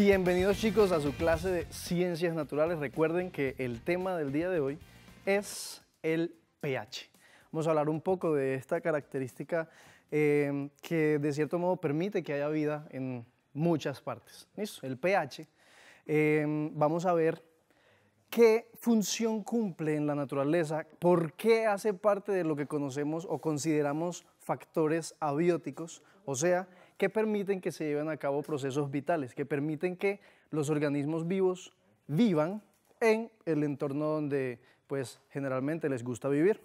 Bienvenidos chicos a su clase de Ciencias Naturales. Recuerden que el tema del día de hoy es el pH. Vamos a hablar un poco de esta característica que de cierto modo permite que haya vida en muchas partes. ¿Listo? El pH. Vamos a ver qué función cumple en la naturaleza, por qué hace parte de lo que conocemos o consideramos factores abióticos, o sea, que permiten que se lleven a cabo procesos vitales, que permiten que los organismos vivos vivan en el entorno donde pues generalmente les gusta vivir.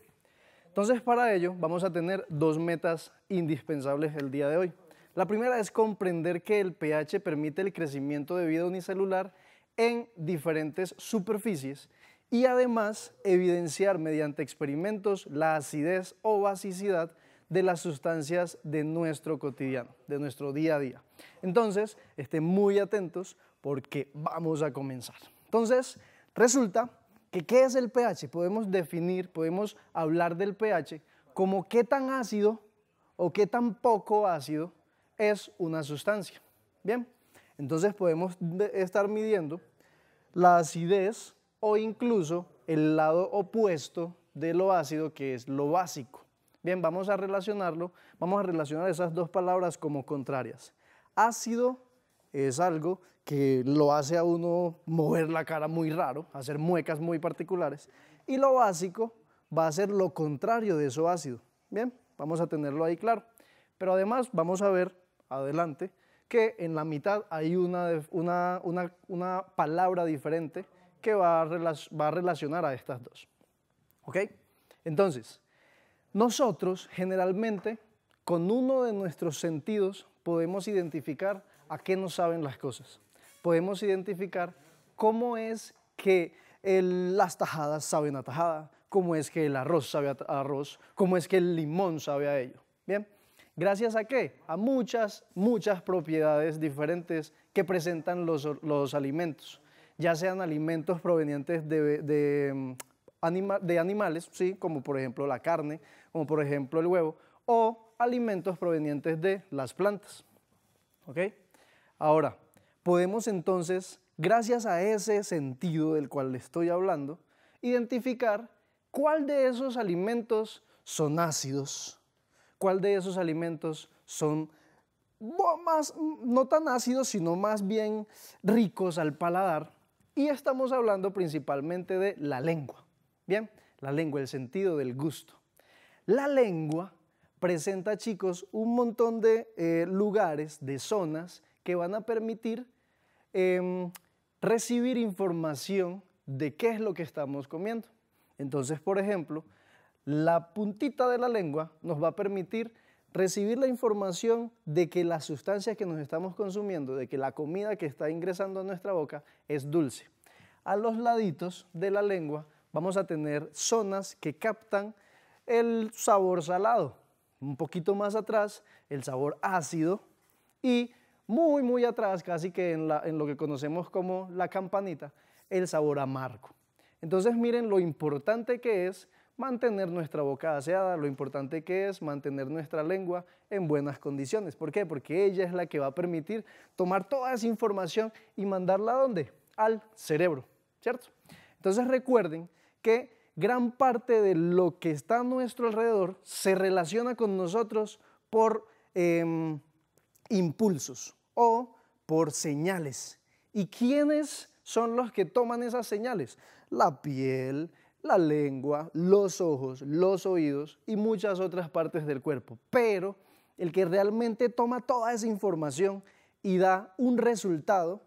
Entonces para ello vamos a tener dos metas indispensables el día de hoy. La primera es comprender que el pH permite el crecimiento de vida unicelular en diferentes superficies y además evidenciar mediante experimentos la acidez o basicidad de las sustancias de nuestro cotidiano, de nuestro día a día. Entonces, estén muy atentos porque vamos a comenzar. Entonces, resulta que ¿qué es el pH? Podemos definir, podemos hablar del pH como qué tan ácido o qué tan poco ácido es una sustancia. Bien, entonces podemos estar midiendo la acidez o incluso el lado opuesto de lo ácido, que es lo básico. Bien, vamos a relacionar esas dos palabras como contrarias. Ácido es algo que lo hace a uno mover la cara muy raro, hacer muecas muy particulares, y lo básico va a ser lo contrario de eso ácido. Bien, vamos a tenerlo ahí claro. Pero además vamos a ver adelante que en la mitad hay una palabra diferente que va a relacionar a estas dos. ¿Ok? Entonces, nosotros generalmente con uno de nuestros sentidos podemos identificar a qué nos saben las cosas. Podemos identificar cómo es que las tajadas saben a tajada, cómo es que el arroz sabe a arroz, cómo es que el limón sabe a ello. Bien, ¿gracias a qué? A muchas propiedades diferentes que presentan los alimentos, ya sean alimentos provenientes de animales, ¿sí? Como por ejemplo la carne, como por ejemplo el huevo, o alimentos provenientes de las plantas. ¿Ok? Ahora, podemos entonces, gracias a ese sentido del cual le estoy hablando, identificar cuál de esos alimentos son ácidos, cuál de esos alimentos son no tan ácidos, sino más bien ricos al paladar, y estamos hablando principalmente de la lengua. Bien, la lengua, el sentido del gusto. La lengua presenta, chicos, un montón de lugares, de zonas que van a permitir recibir información de qué es lo que estamos comiendo. Entonces, por ejemplo, la puntita de la lengua nos va a permitir recibir la información de que las sustancias que nos estamos consumiendo, de que la comida que está ingresando a nuestra boca es dulce. A los laditos de la lengua vamos a tener zonas que captan el sabor salado, un poquito más atrás el sabor ácido y muy atrás, casi que en lo que conocemos como la campanita, el sabor amargo. Entonces miren lo importante que es mantener nuestra boca aseada, lo importante que es mantener nuestra lengua en buenas condiciones. ¿Por qué? Porque ella es la que va a permitir tomar toda esa información y mandarla ¿a dónde? Al cerebro, ¿cierto? Entonces recuerden que gran parte de lo que está a nuestro alrededor se relaciona con nosotros por impulsos o por señales. ¿Y quiénes son los que toman esas señales? La piel, la lengua, los ojos, los oídos y muchas otras partes del cuerpo. Pero el que realmente toma toda esa información y da un resultado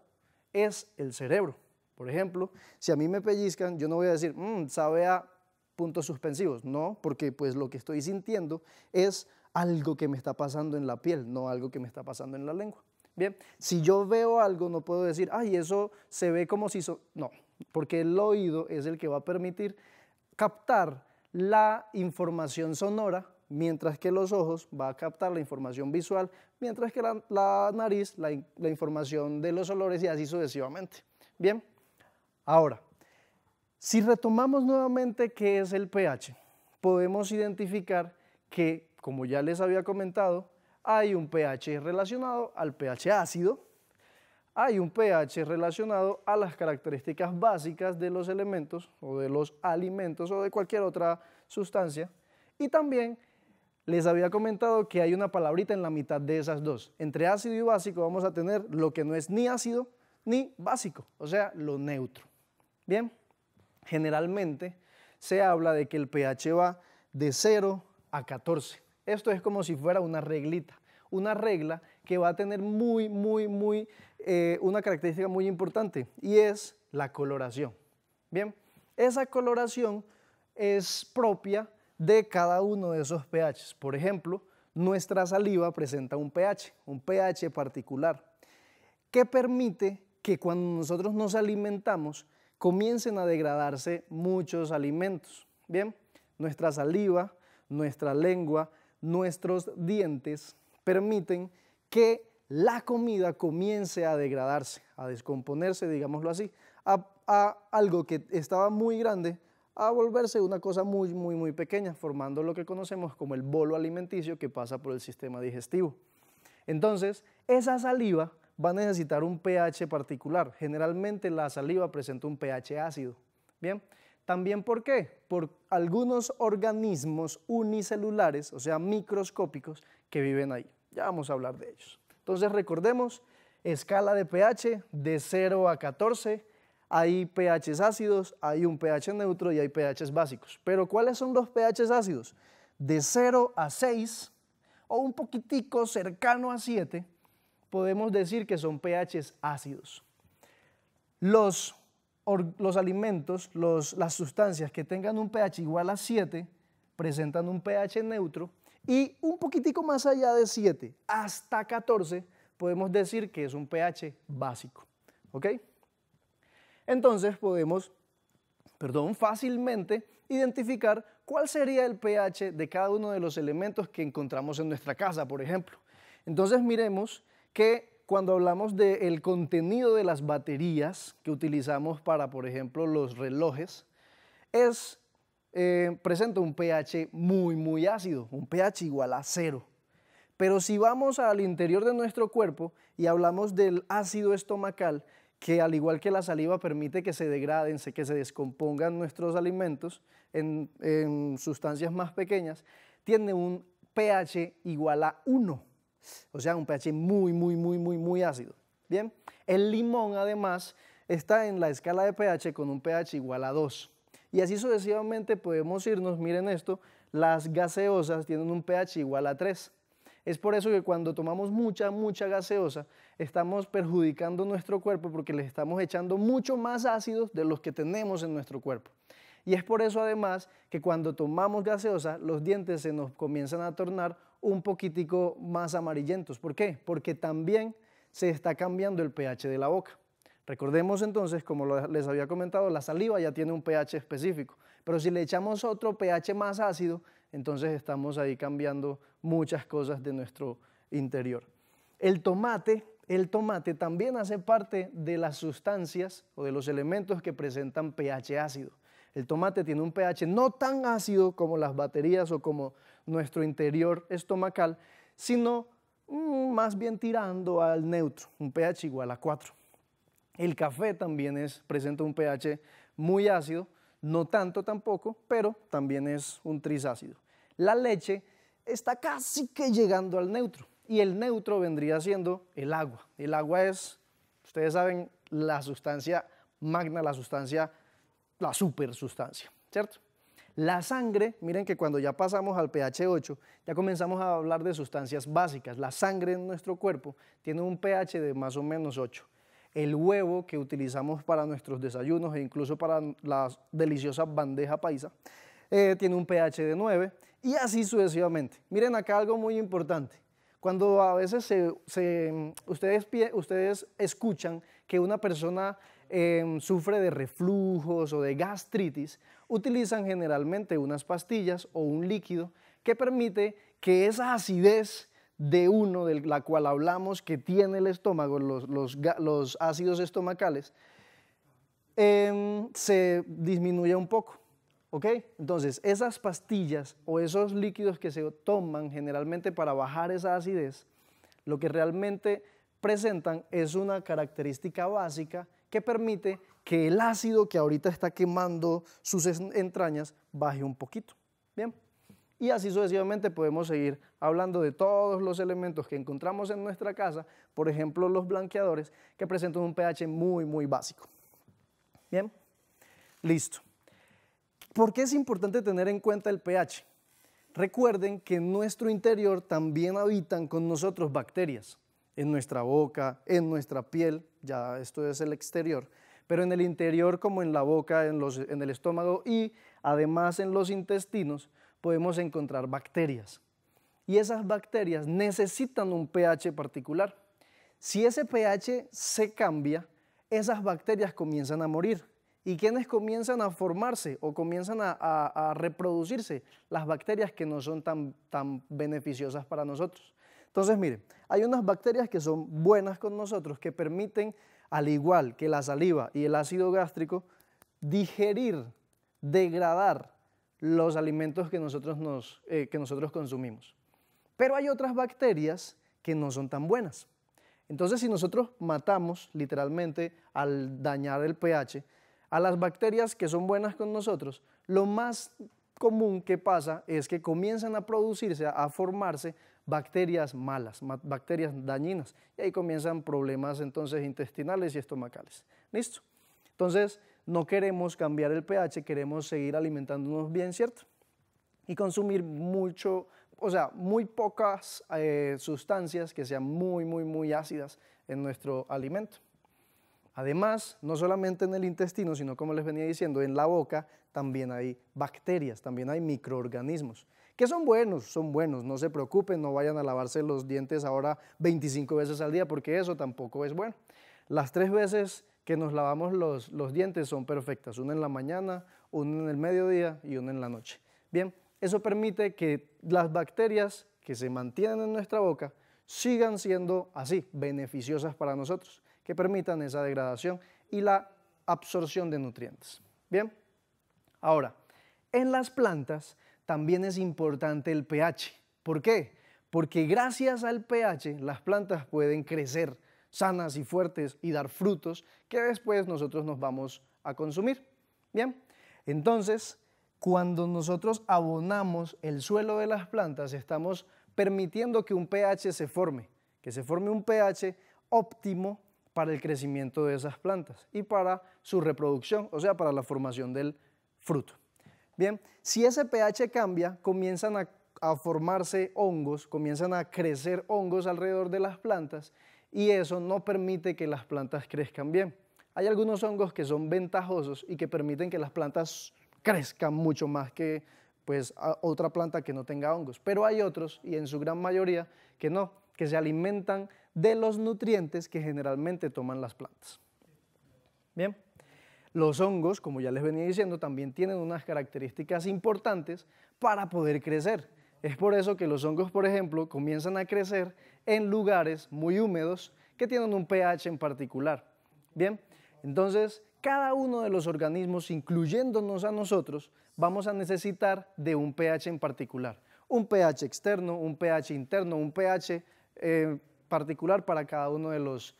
es el cerebro. Por ejemplo, si a mí me pellizcan, yo no voy a decir, sabe a puntos suspensivos. No, porque pues lo que estoy sintiendo es algo que me está pasando en la piel, no algo que me está pasando en la lengua. Bien, si yo veo algo, no puedo decir, ay, eso se ve como si... No, porque el oído es el que va a permitir captar la información sonora, mientras que los ojos va a captar la información visual, mientras que la nariz la información de los olores y así sucesivamente. Bien. Ahora, si retomamos nuevamente qué es el pH, podemos identificar que, como ya les había comentado, hay un pH relacionado al pH ácido, hay un pH relacionado a las características básicas de los elementos o de los alimentos o de cualquier otra sustancia. Y también les había comentado que hay una palabrita en la mitad de esas dos. Entre ácido y básico vamos a tener lo que no es ni ácido ni básico, o sea, lo neutro. Bien, generalmente se habla de que el pH va de 0 a 14. Esto es como si fuera una reglita, una regla que va a tener una característica muy importante y es la coloración. Bien, esa coloración es propia de cada uno de esos pHs. Por ejemplo, nuestra saliva presenta un pH particular, que permite que cuando nosotros nos alimentamos comiencen a degradarse muchos alimentos. Bien, nuestra saliva, nuestra lengua, nuestros dientes permiten que la comida comience a degradarse, a descomponerse, digámoslo así, a algo que estaba muy grande, a volverse una cosa muy pequeña, formando lo que conocemos como el bolo alimenticio que pasa por el sistema digestivo. Entonces, esa saliva va a necesitar un pH particular. Generalmente la saliva presenta un pH ácido. Bien, también ¿por qué? Por algunos organismos unicelulares, o sea, microscópicos, que viven ahí. Ya vamos a hablar de ellos. Entonces recordemos, escala de pH de 0 a 14, hay pHs ácidos, hay un pH neutro y hay pHs básicos. Pero ¿cuáles son los pHs ácidos? De 0 a 6 o un poquitico cercano a 7, podemos decir que son pHs ácidos. Los alimentos, las sustancias que tengan un pH igual a 7 presentan un pH neutro y un poquitico más allá de 7 hasta 14 podemos decir que es un pH básico. ¿Ok? Entonces podemos, fácilmente identificar cuál sería el pH de cada uno de los elementos que encontramos en nuestra casa, por ejemplo. Entonces miremos que cuando hablamos del contenido de las baterías que utilizamos para, por ejemplo, los relojes, presenta un pH muy ácido, un pH igual a 0. Pero si vamos al interior de nuestro cuerpo y hablamos del ácido estomacal, que al igual que la saliva permite que se degraden, que se descompongan nuestros alimentos en sustancias más pequeñas, tiene un pH igual a 1. O sea, un pH muy ácido. Bien, el limón además está en la escala de pH con un pH igual a 2. Y así sucesivamente podemos irnos, miren esto, las gaseosas tienen un pH igual a 3. Es por eso que cuando tomamos mucha gaseosa, estamos perjudicando nuestro cuerpo porque le estamos echando mucho más ácidos de los que tenemos en nuestro cuerpo. Y es por eso además que cuando tomamos gaseosa, los dientes se nos comienzan a tornar un poquitico más amarillentos. ¿Por qué? Porque también se está cambiando el pH de la boca. Recordemos entonces, como les había comentado, la saliva ya tiene un pH específico, pero si le echamos otro pH más ácido, entonces estamos ahí cambiando muchas cosas de nuestro interior. El tomate también hace parte de las sustancias o de los elementos que presentan pH ácido. El tomate tiene un pH no tan ácido como las baterías o como nuestro interior estomacal, sino más bien tirando al neutro, un pH igual a 4. El café también presenta un pH muy ácido, no tanto tampoco, pero también es un trisácido. La leche está casi que llegando al neutro y el neutro vendría siendo el agua. El agua es, ustedes saben, la sustancia magna, la supersustancia, ¿cierto? La sangre, miren que cuando ya pasamos al pH 8, ya comenzamos a hablar de sustancias básicas. La sangre en nuestro cuerpo tiene un pH de más o menos 8. El huevo que utilizamos para nuestros desayunos e incluso para la deliciosa bandeja paisa tiene un pH de 9 y así sucesivamente. Miren acá algo muy importante. Cuando a veces ustedes escuchan que una persona sufre de reflujos o de gastritis, utilizan generalmente unas pastillas o un líquido que permite que esa acidez de la cual hablamos que tiene el estómago, los ácidos estomacales, se disminuya un poco. ¿Ok? Entonces, esas pastillas o esos líquidos que se toman generalmente para bajar esa acidez, lo que realmente presentan es una característica básica que permite que el ácido que ahorita está quemando sus entrañas baje un poquito. Bien, y así sucesivamente podemos seguir hablando de todos los elementos que encontramos en nuestra casa, por ejemplo los blanqueadores, que presentan un pH muy básico. Bien, listo. ¿Por qué es importante tener en cuenta el pH? Recuerden que en nuestro interior también habitan con nosotros bacterias, en nuestra boca, en nuestra piel, ya esto es el exterior, pero en el interior como en la boca, en el estómago y además en los intestinos podemos encontrar bacterias. Y esas bacterias necesitan un pH particular. Si ese pH se cambia, esas bacterias comienzan a morir. ¿Y quiénes comienzan a formarse o comienzan a reproducirse? Las bacterias que no son tan beneficiosas para nosotros. Entonces, miren, hay unas bacterias que son buenas con nosotros, que permiten, al igual que la saliva y el ácido gástrico, digerir, degradar los alimentos que nosotros consumimos. Pero hay otras bacterias que no son tan buenas. Entonces, si nosotros matamos, literalmente, al dañar el pH, a las bacterias que son buenas con nosotros, lo más común que pasa es que comienzan a producirse, a formarse bacterias malas, bacterias dañinas, y ahí comienzan problemas entonces intestinales y estomacales. ¿Listo? Entonces, no queremos cambiar el pH, queremos seguir alimentándonos bien, ¿cierto? Y consumir mucho, o sea, muy pocas sustancias que sean muy ácidas en nuestro alimento. Además, no solamente en el intestino, sino como les venía diciendo, en la boca también hay bacterias, también hay microorganismos, que son buenos, no se preocupen, no vayan a lavarse los dientes ahora 25 veces al día, porque eso tampoco es bueno. Las 3 veces que nos lavamos los dientes son perfectas, una en la mañana, una en el mediodía y una en la noche. Bien, eso permite que las bacterias que se mantienen en nuestra boca sigan siendo así, beneficiosas para nosotros, que permitan esa degradación y la absorción de nutrientes. Bien, ahora, en las plantas también es importante el pH. ¿Por qué? Porque gracias al pH las plantas pueden crecer sanas y fuertes y dar frutos que después nosotros nos vamos a consumir. Bien, entonces, cuando nosotros abonamos el suelo de las plantas, estamos permitiendo que un pH se forme, que se forme un pH óptimo para el crecimiento de esas plantas y para su reproducción, o sea, para la formación del fruto. Bien, si ese pH cambia, comienzan a formarse hongos, comienzan a crecer hongos alrededor de las plantas y eso no permite que las plantas crezcan bien. Hay algunos hongos que son ventajosos y que permiten que las plantas crezcan mucho más que pues, otra planta que no tenga hongos, pero hay otros, y en su gran mayoría, que no, que se alimentan de los nutrientes que generalmente toman las plantas. Bien, los hongos, como ya les venía diciendo, también tienen unas características importantes para poder crecer. Es por eso que los hongos, por ejemplo, comienzan a crecer en lugares muy húmedos que tienen un pH en particular. Bien, entonces cada uno de los organismos, incluyéndonos a nosotros, vamos a necesitar de un pH en particular. Un pH externo, un pH interno, un pH particular para cada uno de los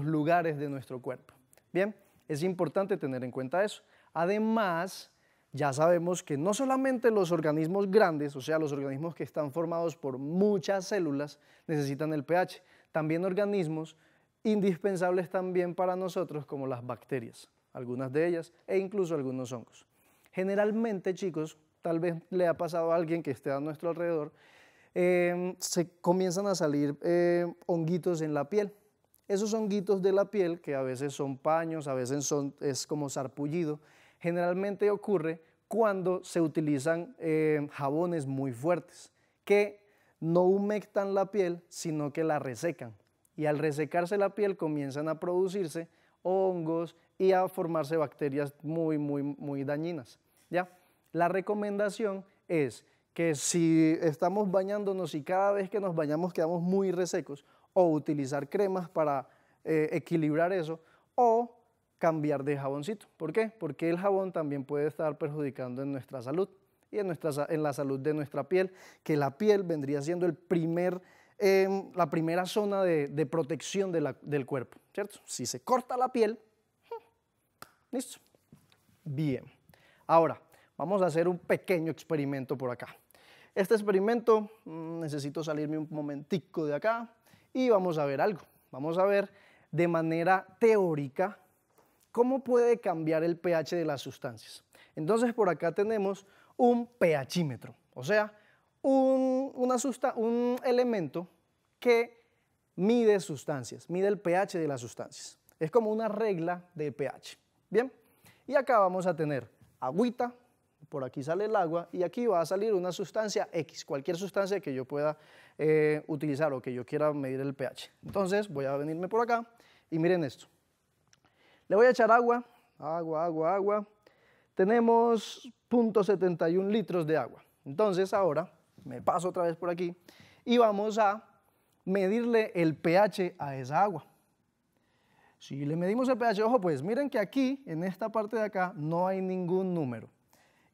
lugares de nuestro cuerpo. Bien, es importante tener en cuenta eso. Además, ya sabemos que no solamente los organismos grandes, o sea, los organismos que están formados por muchas células, necesitan el pH. También organismos indispensables también para nosotros, como las bacterias, algunas de ellas, e incluso algunos hongos. Generalmente, chicos, tal vez le ha pasado a alguien que esté a nuestro alrededor, se comienzan a salir honguitos en la piel. Esos honguitos de la piel, que a veces son paños, a veces es como sarpullido, generalmente ocurre cuando se utilizan jabones muy fuertes, que no humectan la piel, sino que la resecan. Y al resecarse la piel comienzan a producirse hongos y a formarse bacterias muy dañinas. ¿Ya? La recomendación es que si estamos bañándonos y cada vez que nos bañamos quedamos muy resecos, o utilizar cremas para equilibrar eso, o cambiar de jaboncito. ¿Por qué? Porque el jabón también puede estar perjudicando en nuestra salud y en la salud de nuestra piel, que la piel vendría siendo el primer la primera zona de protección del cuerpo, ¿cierto? Si se corta la piel, listo. Bien. Ahora, vamos a hacer un pequeño experimento por acá. Este experimento, necesito salirme un momentico de acá y vamos a ver algo. Vamos a ver de manera teórica cómo puede cambiar el pH de las sustancias. Entonces, por acá tenemos un pHímetro, o sea, un elemento que mide sustancias, mide el pH de las sustancias. Es como una regla de pH. Bien, y acá vamos a tener agüita, por aquí sale el agua y aquí va a salir una sustancia X, cualquier sustancia que yo pueda utilizar o que yo quiera medir el pH. Entonces voy a venirme por acá y miren esto. Le voy a echar agua, agua. Tenemos 0.71 litros de agua. Entonces ahora me paso otra vez por aquí y vamos a medirle el pH a esa agua. Si le medimos el pH, ojo pues, miren que aquí, en esta parte de acá, no hay ningún número.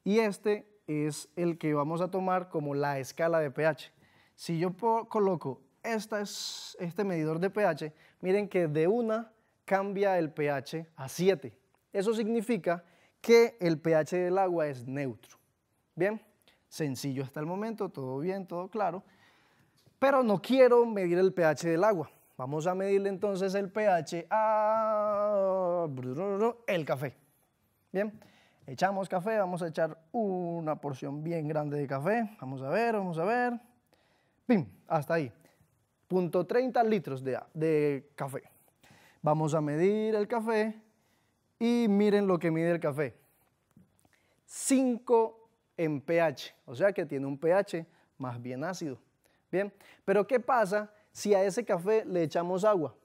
Y este es el que vamos a tomar como la escala de pH. Si yo coloco este medidor de pH, miren que de una cambia el pH a 7. Eso significa que el pH del agua es neutro. Bien, sencillo hasta el momento, todo bien, todo claro. Pero no quiero medir el pH del agua. Vamos a medirle entonces el pH a el café. Bien, echamos café, vamos a echar una porción bien grande de café. Vamos a ver. ¡Pim! Hasta ahí. 0.30 litros de café. Vamos a medir el café y miren lo que mide el café. 5 en pH, o sea que tiene un pH más bien ácido. Bien, pero ¿qué pasa si a ese café le echamos agua?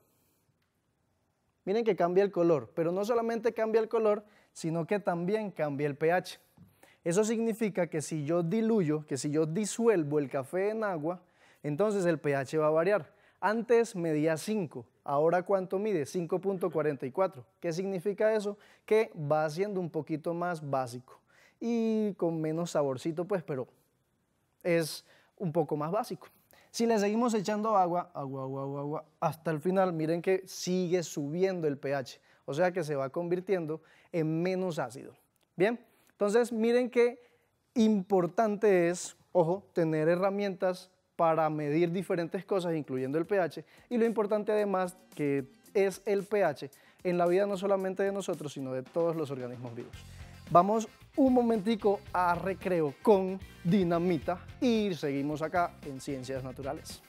Miren que cambia el color, pero no solamente cambia el color, sino que también cambia el pH. Eso significa que si yo disuelvo el café en agua, entonces el pH va a variar. Antes medía 5, ahora ¿cuánto mide? 5.44. ¿Qué significa eso? Que va siendo un poquito más básico y con menos saborcito, pues, pero es un poco más básico. Si le seguimos echando agua, hasta el final, miren que sigue subiendo el pH, o sea que se va convirtiendo en menos ácido. Bien, entonces miren qué importante es, ojo, tener herramientas para medir diferentes cosas, incluyendo el pH, y lo importante además que es el pH en la vida no solamente de nosotros, sino de todos los organismos vivos. Vamos un momentico a recreo con Dinamita y seguimos acá en Ciencias Naturales.